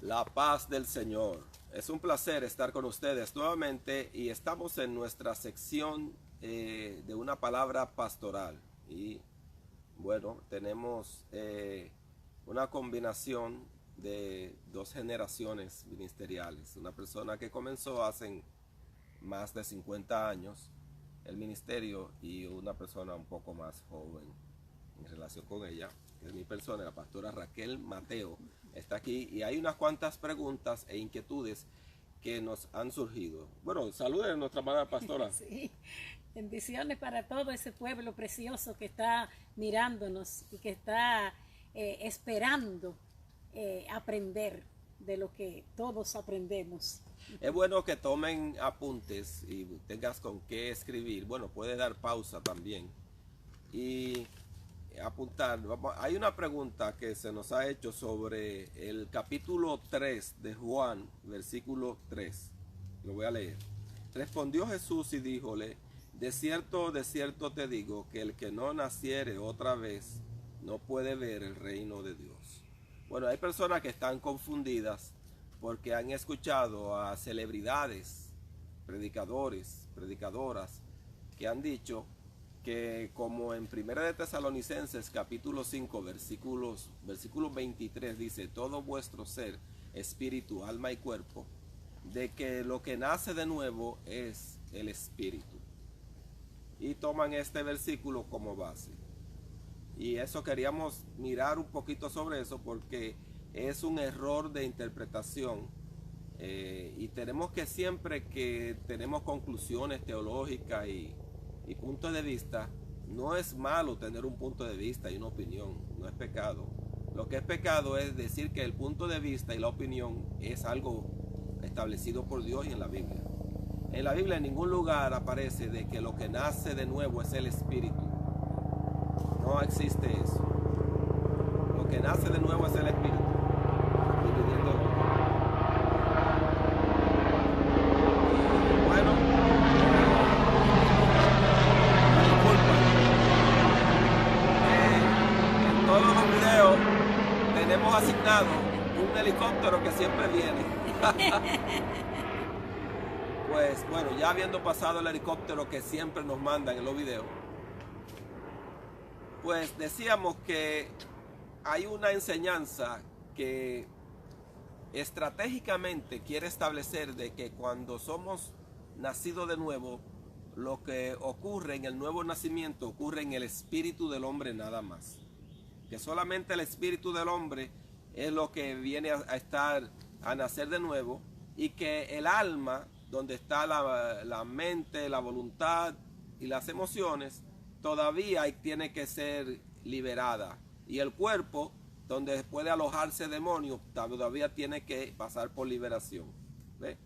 La paz del Señor. Es un placer estar con ustedes nuevamente y estamos en nuestra sección de una palabra pastoral. Y bueno, tenemos una combinación de dos generaciones ministeriales. Una persona que comenzó hace más de 50 años el ministerio y una persona un poco más joven en relación con ella, que es mi persona, la pastora Raquel Mateo, está aquí y hay unas cuantas preguntas e inquietudes que nos han surgido. Bueno, saluden a nuestra amada pastora. Sí, bendiciones para todo ese pueblo precioso que está mirándonos y que está esperando aprender de lo que todos aprendemos. Es bueno que tomen apuntes y tengas con qué escribir. Bueno, puede dar pausa también y apuntar. Hay una pregunta que se nos ha hecho sobre el capítulo 3 de Juan, versículo 3. Lo voy a leer. Respondió Jesús y díjole: de cierto te digo, que el que no naciere otra vez no puede ver el reino de Dios. Bueno, hay personas que están confundidas porque han escuchado a celebridades, predicadores, predicadoras, que han dicho que como en 1 de Tesalonicenses capítulo 5 versículo 23 dice: todo vuestro ser, espíritu, alma y cuerpo, de que lo que nace de nuevo es el espíritu. Y toman este versículo como base. Y eso queríamos mirar un poquito sobre eso porque es un error de interpretación. Y tenemos que siempre que tenemos conclusiones teológicas y puntos de vista, no es malo tener un punto de vista y una opinión, no es pecado. Lo que es pecado es decir que el punto de vista y la opinión es algo establecido por Dios y en la Biblia. En la Biblia en ningún lugar aparece de que lo que nace de nuevo es el espíritu. No existe eso. Lo que nace de nuevo es el espíritu. Tenemos asignado un helicóptero que siempre viene. Pues bueno, ya habiendo pasado el helicóptero que siempre nos mandan en los videos, pues decíamos que hay una enseñanza que estratégicamente quiere establecer de que cuando somos nacidos de nuevo, lo que ocurre en el nuevo nacimiento ocurre en el espíritu del hombre nada más. Que solamente el espíritu del hombre es lo que viene a nacer de nuevo, y que el alma, donde está la mente, la voluntad y las emociones, todavía tiene que ser liberada, y el cuerpo, donde puede alojarse demonios, todavía tiene que pasar por liberación. ¿Ve?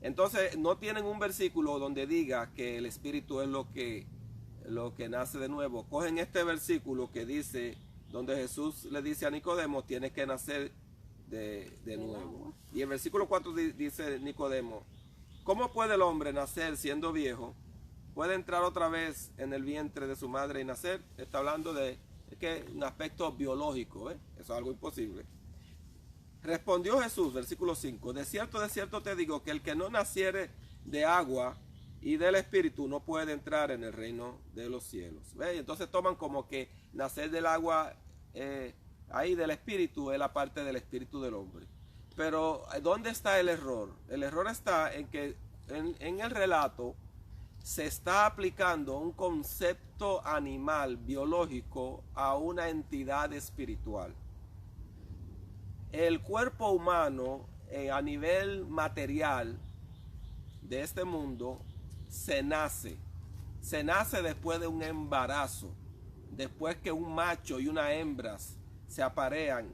Entonces no tienen un versículo donde diga que el espíritu es lo que nace de nuevo. Cogen este versículo que dice, donde Jesús le dice a Nicodemo: tienes que nacer de nuevo. Y el versículo 4 dice Nicodemo: ¿cómo puede el hombre nacer siendo viejo? ¿Puede entrar otra vez en el vientre de su madre y nacer? Está hablando de un aspecto biológico, ¿eh? Eso es algo imposible. Respondió Jesús, versículo 5: de cierto te digo, que el que no naciere de agua y del espíritu no puede entrar en el reino de los cielos. ¿Ve? Entonces toman como que nacer del agua, ahí del espíritu, es la parte del espíritu del hombre. Pero ¿dónde está el error? El error está en que en el relato se está aplicando un concepto animal, biológico, a una entidad espiritual. El cuerpo humano, a nivel material de este mundo, se nace después de un embarazo, después que un macho y una hembra se aparean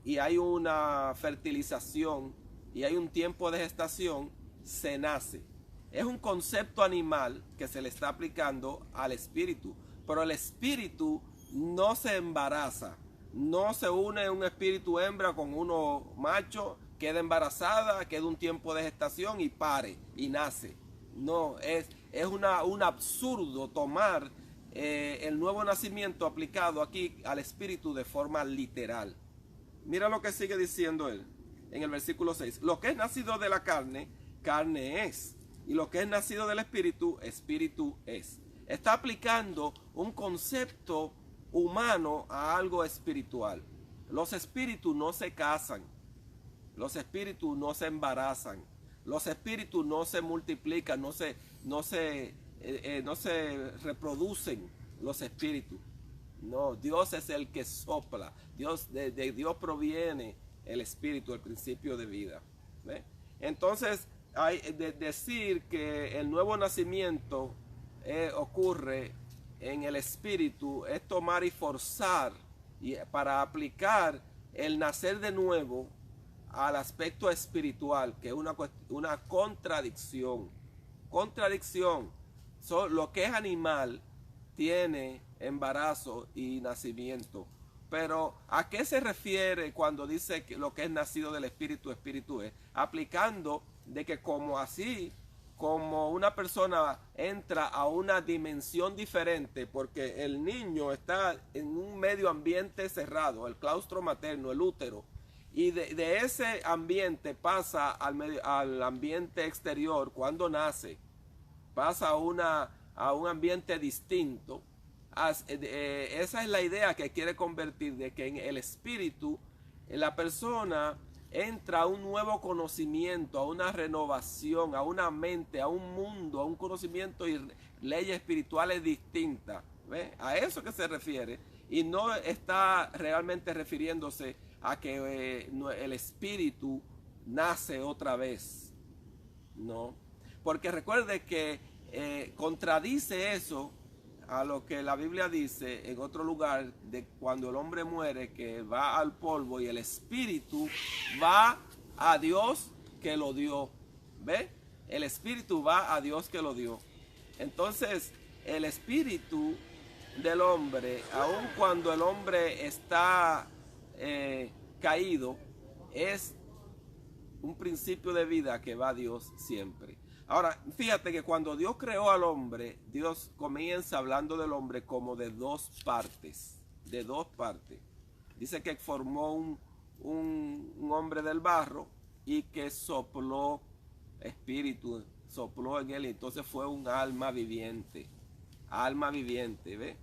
y hay una fertilización y hay un tiempo de gestación, se nace. Es un concepto animal que se le está aplicando al espíritu, pero el espíritu no se embaraza, no se une un espíritu hembra con uno macho, queda embarazada, queda un tiempo de gestación y pare y nace. No, es un absurdo tomar el nuevo nacimiento aplicado aquí al espíritu de forma literal. Mira lo que sigue diciendo él. en el versículo 6. Lo que es nacido de la carne, carne es. Y lo que es nacido del espíritu, espíritu es. Está aplicando un concepto humano a algo espiritual. Los espíritus no se casan. Los espíritus no se embarazan. Los espíritus no se multiplican, no se reproducen los espíritus. No, Dios es el que sopla. De Dios proviene el espíritu, el principio de vida. ¿Ve? Entonces, hay de decir que el nuevo nacimiento ocurre en el espíritu es tomar y forzar para aplicar el nacer de nuevo al aspecto espiritual, que es una contradicción. Lo que es animal tiene embarazo y nacimiento. Pero ¿a qué se refiere cuando dice que lo que es nacido del espíritu, espíritu es? Aplicando de que como una persona entra a una dimensión diferente, porque el niño está en un medio ambiente cerrado, el claustro materno, el útero, y de ese ambiente pasa al ambiente exterior cuando nace, pasa a un ambiente distinto. Esa es la idea que quiere convertir, de que en el espíritu la persona entra a un nuevo conocimiento, a una renovación, a una mente, a un mundo, a un conocimiento y leyes espirituales distintas. ¿Ve? A eso que se refiere, y no está realmente refiriéndose a que el espíritu nace otra vez. No, porque recuerde que contradice eso a lo que la Biblia dice en otro lugar, de cuando el hombre muere, que va al polvo y el espíritu va a Dios que lo dio. ¿Ve? El espíritu va a Dios que lo dio. Entonces, el espíritu del hombre, aun cuando el hombre está caído, es un principio de vida que va a Dios siempre. Ahora, fíjate que cuando Dios creó al hombre, Dios comienza hablando del hombre como de dos partes. Dice que formó un hombre del barro y que sopló espíritu, sopló en él, y entonces fue un alma viviente. Alma viviente, ¿ves?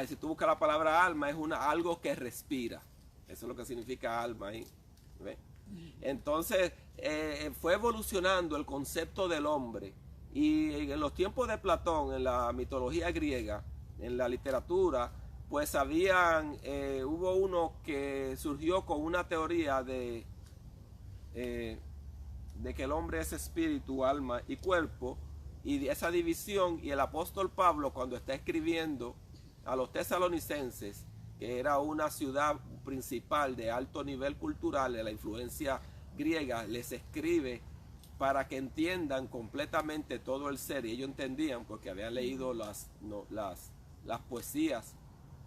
Si tú buscas la palabra alma, es algo que respira. Eso es lo que significa alma ahí, ¿ves? Entonces fue evolucionando el concepto del hombre, y en los tiempos de Platón, en la mitología griega, en la literatura, pues hubo uno que surgió con una teoría de que el hombre es espíritu, alma y cuerpo, y de esa división. Y el apóstol Pablo, cuando está escribiendo a los tesalonicenses, que era una ciudad principal de alto nivel cultural, de la influencia griega, les escribe para que entiendan completamente todo el ser. Y ellos entendían porque habían leído las poesías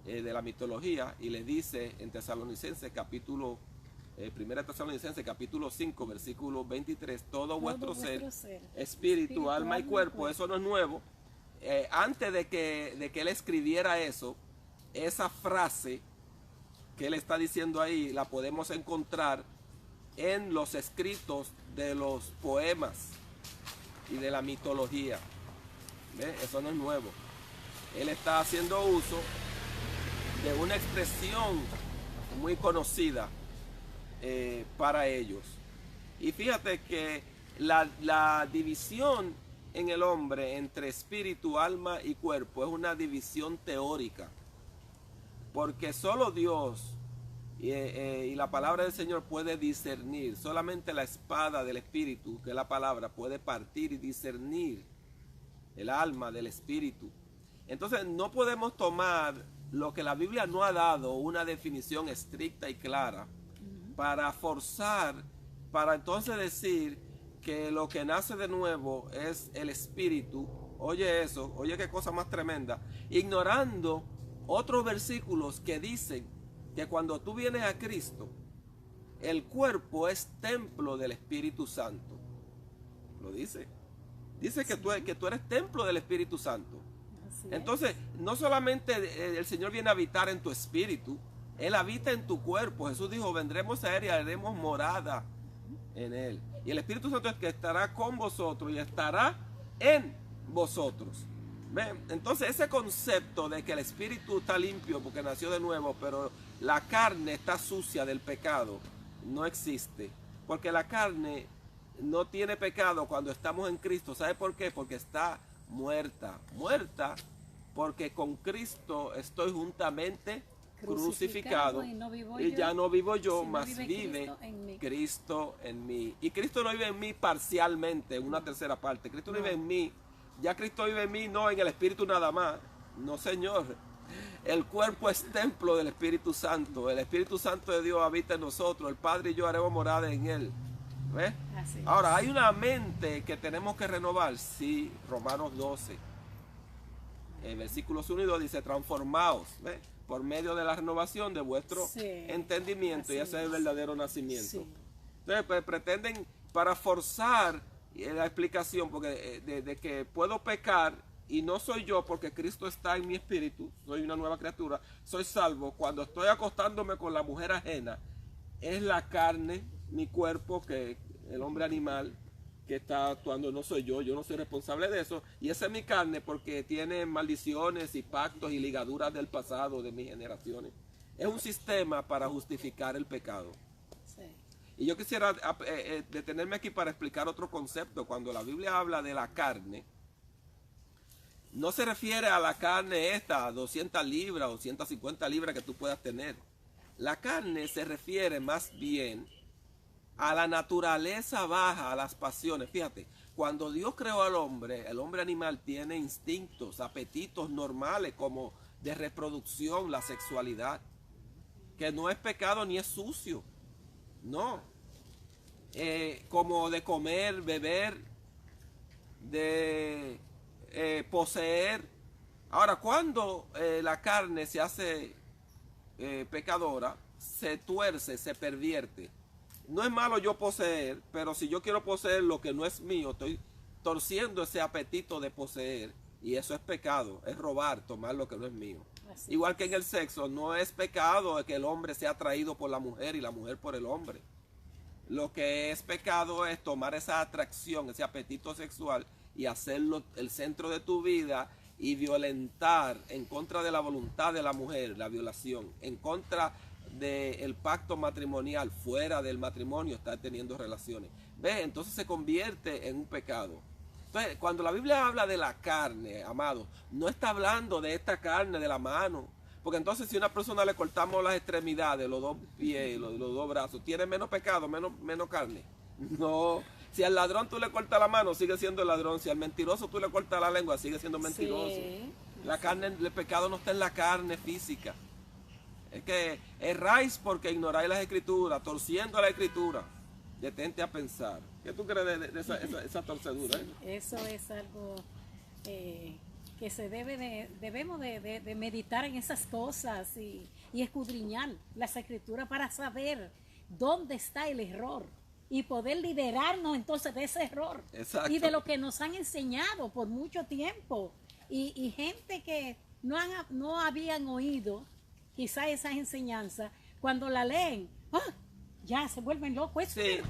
de la mitología, y le dice en Tesalonicenses capítulo 1 Tesalonicenses capítulo 5 versículo 23, todo vuestro ser, espíritu, alma y cuerpo. Eso no es nuevo. Antes de que él escribiera eso, esa frase que él está diciendo ahí la podemos encontrar en los escritos de los poemas y de la mitología. ¿Ve? Eso no es nuevo. Él está haciendo uso de una expresión muy conocida para ellos. Y fíjate que la división en el hombre entre espíritu, alma y cuerpo es una división teórica, porque solo Dios y la palabra del Señor puede discernir. Solamente la espada del espíritu, que es la palabra, puede partir y discernir el alma del espíritu. Entonces no podemos tomar lo que la Biblia no ha dado una definición estricta y clara para forzar, para entonces decir que lo que nace de nuevo es el espíritu. Oye eso, oye qué cosa más tremenda, ignorando otros versículos que dicen que cuando tú vienes a Cristo, el cuerpo es templo del Espíritu Santo. Lo dice. Dice que tú eres templo del Espíritu Santo. Entonces, no solamente el Señor viene a habitar en tu espíritu, Él habita en tu cuerpo. Jesús dijo, vendremos a Él y haremos morada en Él. Y el Espíritu Santo es que estará con vosotros y estará en vosotros. ¿Ven? Entonces ese concepto de que el Espíritu está limpio porque nació de nuevo, pero la carne está sucia del pecado, no existe. Porque la carne no tiene pecado cuando estamos en Cristo. ¿Sabe por qué? Porque está muerta. Muerta porque con Cristo estoy juntamente crucificado y ya no vivo yo, mas vive Cristo en mí. Y Cristo no vive en mí parcialmente, en una tercera parte. Cristo vive en mí. Ya Cristo vive en mí, no en el Espíritu nada más. No, Señor. El cuerpo es templo del Espíritu Santo. El Espíritu Santo de Dios habita en nosotros. El Padre y yo haremos morada en Él. ¿Ves? Ahora, hay una mente que tenemos que renovar. Sí, Romanos 12. En versículos 1 y 2 dice, transformaos, ¿ves? Por medio de la renovación de vuestro entendimiento. Y ese es el verdadero nacimiento. Sí. Entonces, pues, pretenden para forzar la explicación porque de que puedo pecar y no soy yo porque Cristo está en mi espíritu, soy una nueva criatura, soy salvo. Cuando estoy acostándome con la mujer ajena, es la carne, mi cuerpo, que el hombre animal que está actuando, no soy yo no soy responsable de eso, y esa es mi carne porque tiene maldiciones y pactos y ligaduras del pasado, de mis generaciones. Es un sistema para justificar el pecado. Sí. Y yo quisiera detenerme aquí para explicar otro concepto. Cuando la Biblia habla de la carne, no se refiere a la carne esta, 200 libras o 150 libras que tú puedas tener. La carne se refiere más bien a la naturaleza baja, a las pasiones. Fíjate, cuando Dios creó al hombre, el hombre animal tiene instintos, apetitos normales como de reproducción, la sexualidad, que no es pecado ni es sucio. No, como de comer, beber, de poseer. Ahora, cuando la carne se hace pecadora, se tuerce, se pervierte. No es malo yo poseer, pero si yo quiero poseer lo que no es mío, estoy torciendo ese apetito de poseer, y eso es pecado, es robar, tomar lo que no es mío. Así igual que en el sexo, no es pecado que el hombre sea atraído por la mujer y la mujer por el hombre. Lo que es pecado es tomar esa atracción, ese apetito sexual y hacerlo el centro de tu vida y violentar en contra de la voluntad de la mujer, la violación, en contra del pacto matrimonial, fuera del matrimonio, estar teniendo relaciones. ¿Ves? Entonces se convierte en un pecado. Entonces, cuando la Biblia habla de la carne, amados, no está hablando de esta carne de la mano. Porque entonces si a una persona le cortamos las extremidades, los dos pies, los dos brazos, ¿tiene menos pecado, menos carne? No. Si al ladrón tú le cortas la mano, sigue siendo ladrón. Si al mentiroso tú le cortas la lengua, sigue siendo mentiroso. Sí. La carne, el pecado no está en la carne física. Es que erráis porque ignoráis las escrituras, torciendo la escritura. Detente a pensar. ¿Qué tú crees de esa torcedura? Sí, eso es algo que se debemos de meditar en esas cosas y escudriñar las escrituras para saber dónde está el error y poder liberarnos entonces de ese error. Exacto. Y de lo que nos han enseñado por mucho tiempo y gente que no habían oído quizás esas enseñanzas, cuando la leen, ya se vuelven locos. Sí,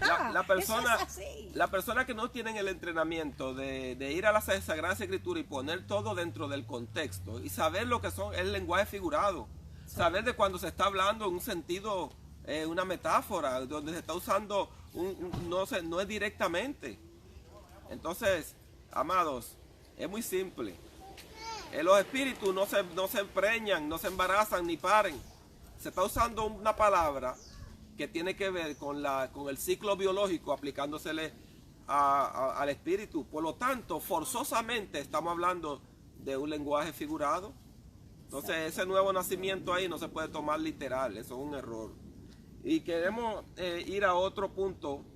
la persona que no tienen el entrenamiento de ir a la Sagrada Escritura y poner todo dentro del contexto y saber lo que son el lenguaje figurado, sí. Saber de cuando se está hablando en un sentido, una metáfora, donde se está usando no es directamente. Entonces, amados, es muy simple. Los espíritus no se empreñan, no se embarazan ni paren. Se está usando una palabra que tiene que ver con el ciclo biológico aplicándosele al espíritu. Por lo tanto, forzosamente estamos hablando de un lenguaje figurado. Entonces, ese nuevo nacimiento ahí no se puede tomar literal, eso es un error. Y queremos ir a otro punto.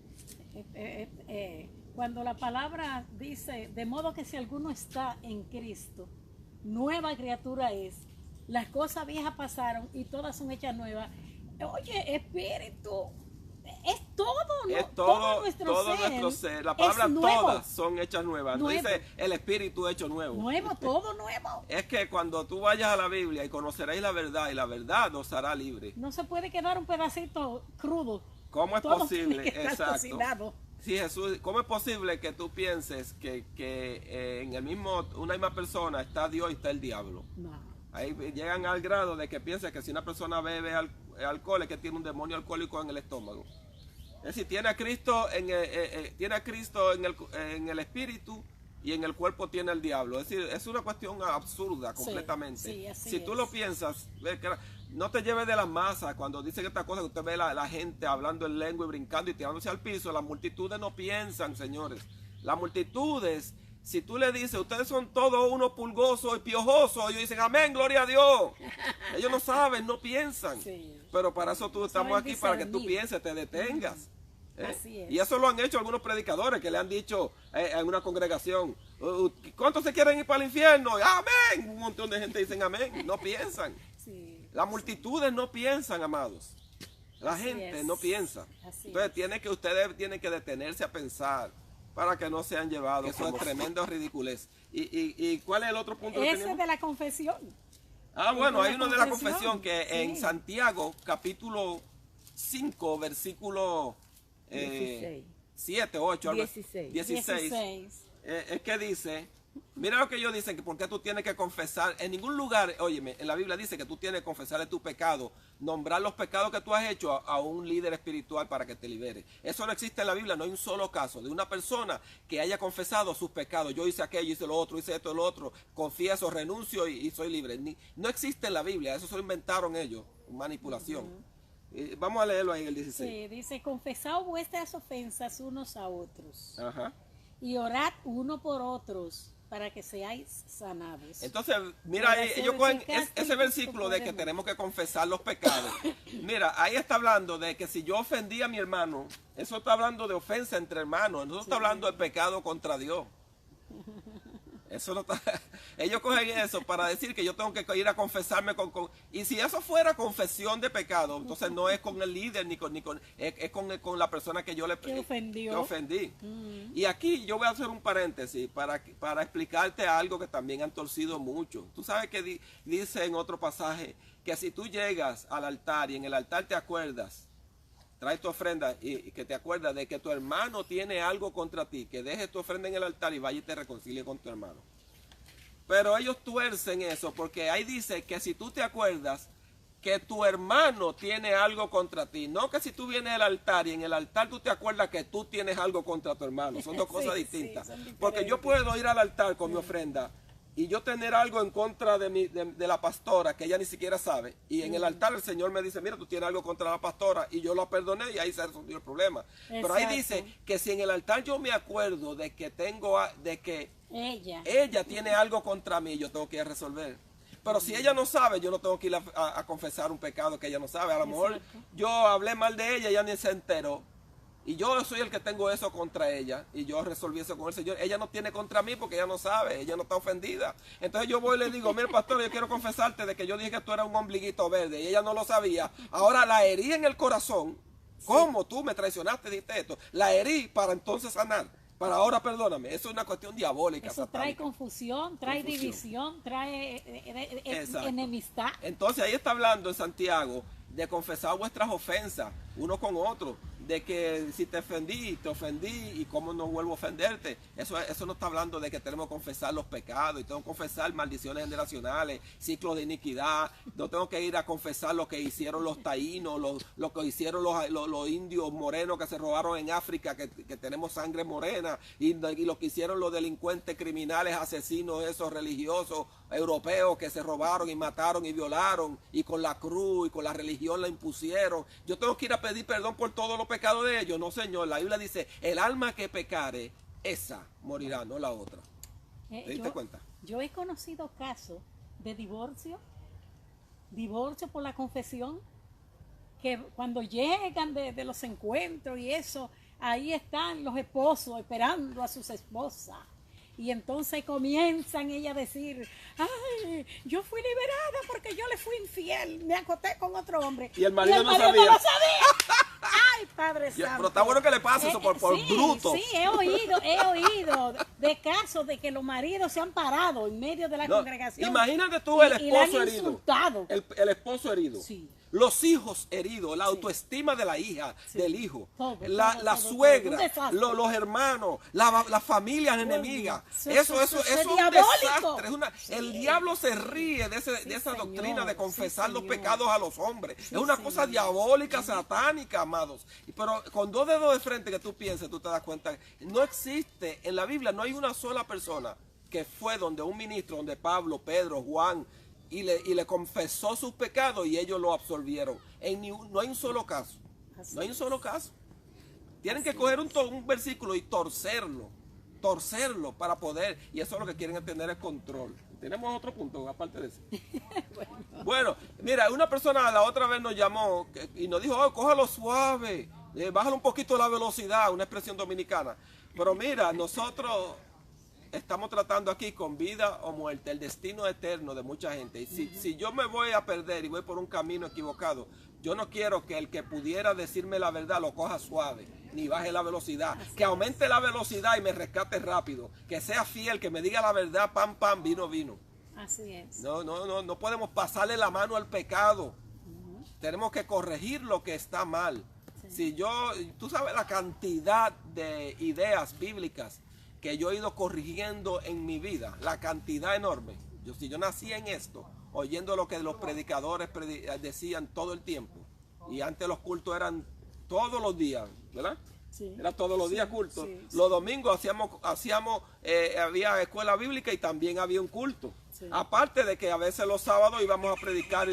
Cuando la palabra dice, de modo que si alguno está en Cristo, nueva criatura es, las cosas viejas pasaron y todas son hechas nuevas. Oye, espíritu, es todo, ¿no? Es todo nuestro ser. La palabra todas son hechas nuevas. No dice el espíritu hecho nuevo. Nuevo, todo nuevo. Es que cuando tú vayas a la Biblia y conoceréis la verdad, y la verdad nos hará libre. No se puede quedar un pedacito crudo. ¿Cómo es todo posible? tiene que estar Exacto. cocinado. Sí, Jesús, ¿cómo es posible que tú pienses que en el mismo, una misma persona está Dios y está el diablo? No. Ahí llegan al grado de que piensan que si una persona bebe alcohol es que tiene un demonio alcohólico en el estómago. Es decir, tiene a Cristo en el espíritu y en el cuerpo tiene el diablo. Es decir, es una cuestión absurda completamente. Sí, así si tú es. lo piensas, no te lleves de las masas cuando dicen esta cosa que usted ve la gente hablando en lengua y brincando y tirándose al piso. Las multitudes no piensan, señores. Las multitudes, si tú le dices, ustedes son todos unos pulgosos y piojosos, ellos dicen, amén, gloria a Dios. Ellos no saben, no piensan. Sí. Pero para eso estamos aquí, para que tú discernir. pienses, te detengas. Así es. Y eso lo han hecho algunos predicadores que le han dicho en una congregación, ¿cuántos se quieren ir para el infierno? Amén. Un montón de gente dicen amén, no piensan. Sí. Las multitudes no piensan, amados. La Así gente es. no piensa. Así Entonces es. ustedes tienen que detenerse a pensar para que no sean llevados. Eso es tremendo ridiculez. ¿Y cuál es el otro punto que Ese tenemos? de la confesión. Bueno, de hay la uno de la confesión, confesión que en sí. Santiago, capítulo 5, versículo 16. 7, 8, 16. 16. es que dice, mira lo que ellos dicen, que porque tú tienes que confesar, en ningún lugar, óyeme, en la Biblia dice que tú tienes que confesarle tu pecado, nombrar los pecados que tú has hecho a un líder espiritual para que te libere. Eso no existe en la Biblia, no hay un solo caso de una persona que haya confesado sus pecados. Yo hice aquello, hice lo otro, hice esto, lo otro, confieso, renuncio y soy libre. No existe en la Biblia, eso se lo inventaron ellos, manipulación. Vamos a leerlo ahí en el 16. Sí, dice, confesad vuestras ofensas unos a otros Ajá. y orad uno por otros para que seáis sanados. Entonces, mira, Para ahí, ser ellos cogen eficaz ese con versículo de que podemos. tenemos que confesar los pecados. Mira, ahí está hablando de que si yo ofendí a mi hermano, eso está hablando de ofensa entre hermanos, no está hablando de pecado contra Dios. Eso no está. Ellos cogen eso para decir que yo tengo que ir a confesarme y si eso fuera confesión de pecado, entonces no es con el líder es con la persona que yo le Que ofendió. que ofendí. Y aquí yo voy a hacer un paréntesis para explicarte algo que también han torcido mucho. Tú sabes que dice en otro pasaje que si tú llegas al altar y en el altar te acuerdas, traes tu ofrenda y que te acuerdas de que tu hermano tiene algo contra ti, que dejes tu ofrenda en el altar y vaya y te reconcilie con tu hermano. Pero ellos tuercen eso porque ahí dice que si tú te acuerdas que tu hermano tiene algo contra ti, no que si tú vienes al altar y en el altar tú te acuerdas que tú tienes algo contra tu hermano, son dos cosas Sí, distintas. sí, son diferentes. Porque yo puedo ir al altar con mi ofrenda y yo tener algo en contra de la pastora que ella ni siquiera sabe, y en el altar el Señor me dice, mira, tú tienes algo contra la pastora, y yo lo perdoné y ahí se resolvió el problema. Pero ahí dice que si en el altar yo me acuerdo de que ella tiene algo contra mí, yo tengo que ir a resolver. Pero si ella no sabe, yo no tengo que ir a confesar un pecado que ella no sabe. A lo mejor yo hablé mal de ella, ella ni se enteró. Y yo soy el que tengo eso contra ella. Y yo resolví eso con el Señor. Ella no tiene contra mí porque ella no sabe. Ella no está ofendida. Entonces yo voy y le digo, mira pastor, yo quiero confesarte de que yo dije que tú eras un ombliguito verde. Y ella no lo sabía. Ahora la herí en el corazón. ¿Cómo tú me traicionaste, dijiste esto? La herí para entonces sanar. Para ahora perdóname. Eso es una cuestión diabólica. Eso satánica. trae confusión, trae división, trae Exacto. enemistad. Entonces ahí está hablando en Santiago de confesar vuestras ofensas uno con otro, de que si te ofendí y cómo no vuelvo a ofenderte. Eso no está hablando de que tenemos que confesar los pecados y tengo que confesar maldiciones generacionales, ciclos de iniquidad. No tengo que ir a confesar lo que hicieron los taínos, lo que hicieron los indios morenos que se robaron en África, que tenemos sangre morena, y lo que hicieron los delincuentes criminales, asesinos, esos religiosos europeos que se robaron y mataron y violaron, y con la cruz y con la religión la impusieron. Yo tengo que ir a pedir perdón por todos los pecados de ellos. No, Señor, la Biblia dice, el alma que pecare, esa morirá, no la otra. ¿Te diste cuenta? Yo he conocido casos de divorcio por la confesión, que cuando llegan de los encuentros y eso, ahí están los esposos esperando a sus esposas. Y entonces comienzan ella a decir, ay, yo fui liberada porque yo le fui infiel, me acosté con otro hombre. Y el marido no no sabía. lo sabía. Ay, Padre Santo. Pero está bueno que le pase eso por sí, bruto. Sí, he oído de casos de que los maridos se han parado en medio de la congregación. Imagínate tú el y la han esposo herido. insultado. El esposo herido. Sí. los hijos heridos, la Sí. autoestima de la hija, Sí. del hijo, Todo, la todo, suegra, un desastre. los hermanos, las familias enemigas. Eso es un diabólico. desastre. El diablo se ríe de esa Señor, doctrina de confesar sí, los Señor. pecados a los hombres. Sí, es una Señor. cosa diabólica, satánica, amados. Pero con dos dedos de frente que tú pienses, tú te das cuenta. No existe, en la Biblia no hay una sola persona que fue donde un ministro, donde Pablo, Pedro, Juan, y le confesó sus pecados y ellos lo absolvieron. No hay un solo caso. No hay un solo caso. Tienen que coger un versículo y torcerlo para poder, y eso es lo que quieren es tener el control. Tenemos otro punto aparte de eso. Bueno, mira, una persona la otra vez nos llamó y nos dijo, oh, cójalo suave, bájale un poquito la velocidad, una expresión dominicana. Pero mira, nosotros estamos tratando aquí con vida o muerte, el destino eterno de mucha gente. Y si yo me voy a perder y voy por un camino equivocado, yo no quiero que el que pudiera decirme la verdad lo coja suave, ni baje la velocidad. Que aumente la velocidad y me rescate rápido. Que sea fiel, que me diga la verdad, pam, pam, vino, vino. Así es. No podemos pasarle la mano al pecado. Tenemos que corregir lo que está mal. Sí. Tú sabes la cantidad de ideas bíblicas que yo he ido corrigiendo en mi vida, la cantidad enorme. Si yo nací en esto, oyendo lo que los predicadores decían todo el tiempo, y antes los cultos eran todos los días, ¿verdad? Sí. Era todos los días culto. Sí. Los domingos había escuela bíblica y también había un culto. Sí. Aparte de que a veces los sábados íbamos a predicar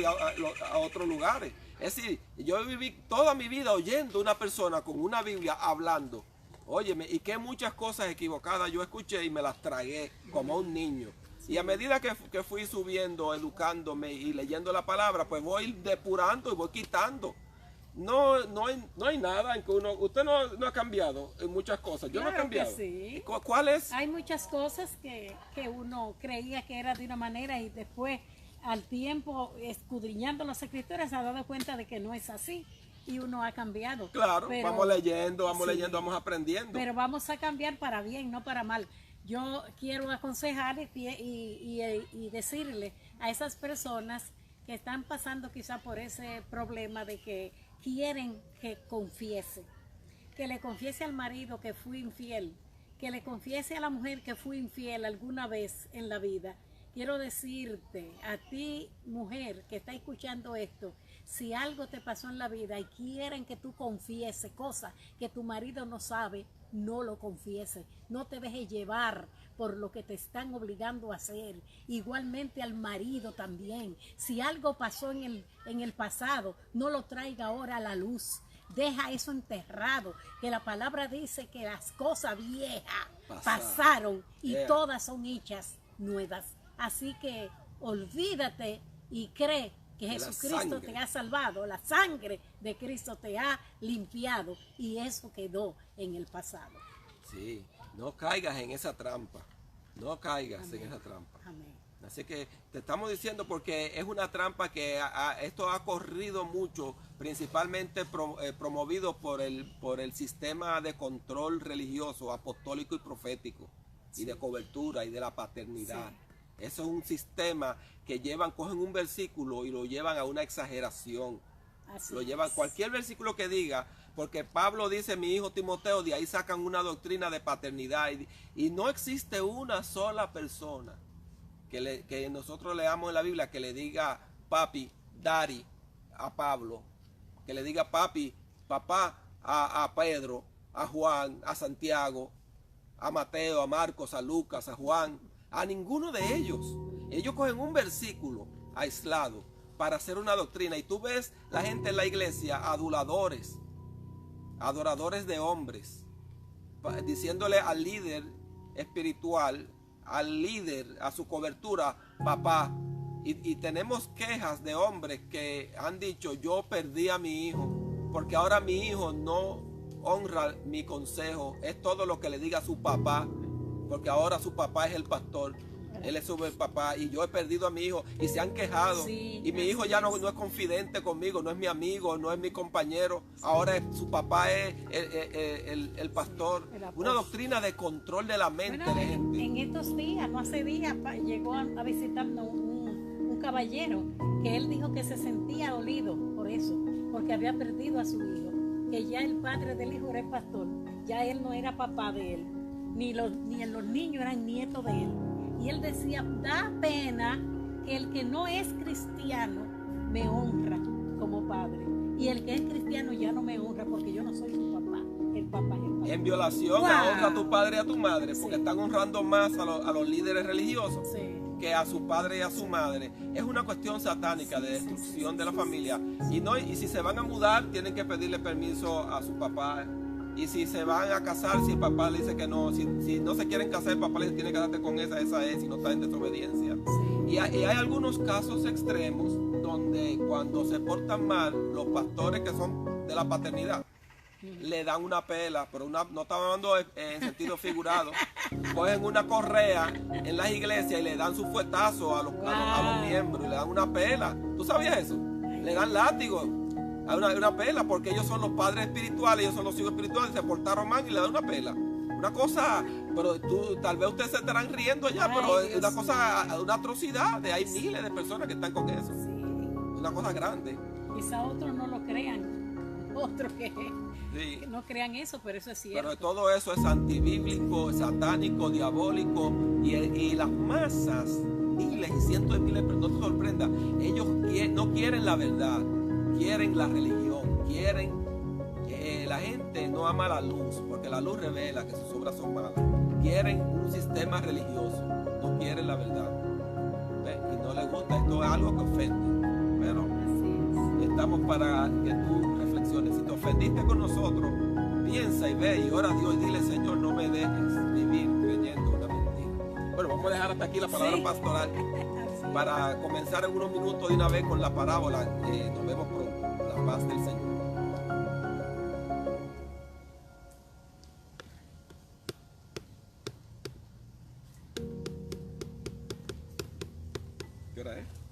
a otros lugares. Es decir, yo viví toda mi vida oyendo una persona con una Biblia hablando. Óyeme, y que muchas cosas equivocadas yo escuché y me las tragué como un niño. Sí. Y a medida que fui subiendo, educándome y leyendo la palabra, pues voy depurando y voy quitando. No hay nada en que usted no ha cambiado en muchas cosas. Yo no he cambiado. Sí. ¿Cuál es? Hay muchas cosas que uno creía que era de una manera y después al tiempo escudriñando las escrituras se ha dado cuenta de que no es así. Y uno ha cambiado. Claro, vamos leyendo, vamos aprendiendo. Pero vamos a cambiar para bien, no para mal. Yo quiero aconsejar y decirle a esas personas que están pasando quizá por ese problema de que quieren que confiese. Que le confiese al marido que fui infiel. Que le confiese a la mujer que fui infiel alguna vez en la vida. Quiero decirte a ti, mujer, que está escuchando esto, si algo te pasó en la vida y quieren que tú confieses cosas que tu marido no sabe, no lo confieses. No te dejes llevar por lo que te están obligando a hacer. Igualmente al marido también. Si algo pasó en el pasado, no lo traiga ahora a la luz. Deja eso enterrado, que la palabra dice que las cosas viejas pasaron y todas son hechas nuevas. Así que olvídate y cree que Jesucristo te ha salvado, la sangre de Cristo te ha limpiado y eso quedó en el pasado. Sí, no caigas en esa trampa, no caigas en esa trampa. Amén. Así que te estamos diciendo porque es una trampa que esto ha corrido mucho, principalmente promovido por el sistema de control religioso, apostólico y profético, y de cobertura y de la paternidad. Sí. Eso es un sistema que cogen un versículo y lo llevan a una exageración. Así lo llevan cualquier versículo que diga, porque Pablo dice, mi hijo Timoteo, de ahí sacan una doctrina de paternidad. Y no existe una sola persona que nosotros leamos en la Biblia que le diga papi, daddy a Pablo, que le diga papi, papá a Pedro, a Juan, a Santiago, a Mateo, a Marcos, a Lucas, a Juan. A ninguno de ellos. Ellos cogen un versículo aislado para hacer una doctrina. Y tú ves la gente en la iglesia, aduladores, adoradores de hombres, diciéndole al líder espiritual, al líder, a su cobertura, papá. Y tenemos quejas de hombres que han dicho, yo perdí a mi hijo, porque ahora mi hijo no honra mi consejo, es todo lo que le diga a su papá. Porque ahora su papá es el pastor, él es su papá y yo he perdido a mi hijo y se han quejado. Sí, y mi hijo ya no es confidente conmigo, no es mi amigo, no es mi compañero. Ahora su papá es el pastor. Una doctrina de control de la mente de gente. En estos días, no hace días, llegó a visitarnos un caballero que él dijo que se sentía olido por eso, porque había perdido a su hijo, que ya el padre del hijo era el pastor, ya él no era papá de él, ni los niños eran nietos de él. Y él decía, da pena que el que no es cristiano me honra como padre, y el que es cristiano ya no me honra porque yo no soy su papá, el papá es el papá. En violación a honra a tu padre y a tu madre, porque están honrando más a los líderes religiosos que a su padre y a su madre. Es una cuestión satánica de destrucción de la familia. Y si se van a mudar, tienen que pedirle permiso a su papá. Y si se van a casar, si el papá le dice que no, si no se quieren casar, el papá le dice tiene que darte con esa es, si no está en desobediencia. Y hay algunos casos extremos donde cuando se portan mal, los pastores que son de la paternidad, le dan una pela, pero no estamos hablando en sentido figurado. Cogen una correa en las iglesias y le dan su fuetazo a los miembros, y le dan una pela. ¿Tú sabías eso? Le dan látigo, una pela, porque ellos son los padres espirituales, ellos son los hijos espirituales, se portaron mal y le dan una pela. Una cosa, pero tal vez ustedes se estarán riendo ya, pero es una cosa, una atrocidad. Hay miles de personas que están con eso. Una cosa grande. Quizá otros no lo crean, otros que no crean eso, pero eso es cierto. Pero todo eso es antibíblico, satánico, diabólico, y las masas, miles y cientos de miles de personas, no te sorprendas, ellos no quieren la verdad, quieren la religión, quieren que la gente no ama la luz, porque la luz revela que sus obras son malas. Quieren un sistema religioso, no quieren la verdad. ¿Ves? Y no les gusta, esto es algo que ofende. Pero estamos para que tú reflexiones. Si te ofendiste con nosotros, piensa y ve y ora a Dios y dile, Señor, no me dejes vivir creyendo una mentira. Bueno, vamos a dejar hasta aquí la palabra pastoral para comenzar en unos minutos de una vez con la parábola. Nos vemos pronto. La paz del Señor. ¿Qué hora es?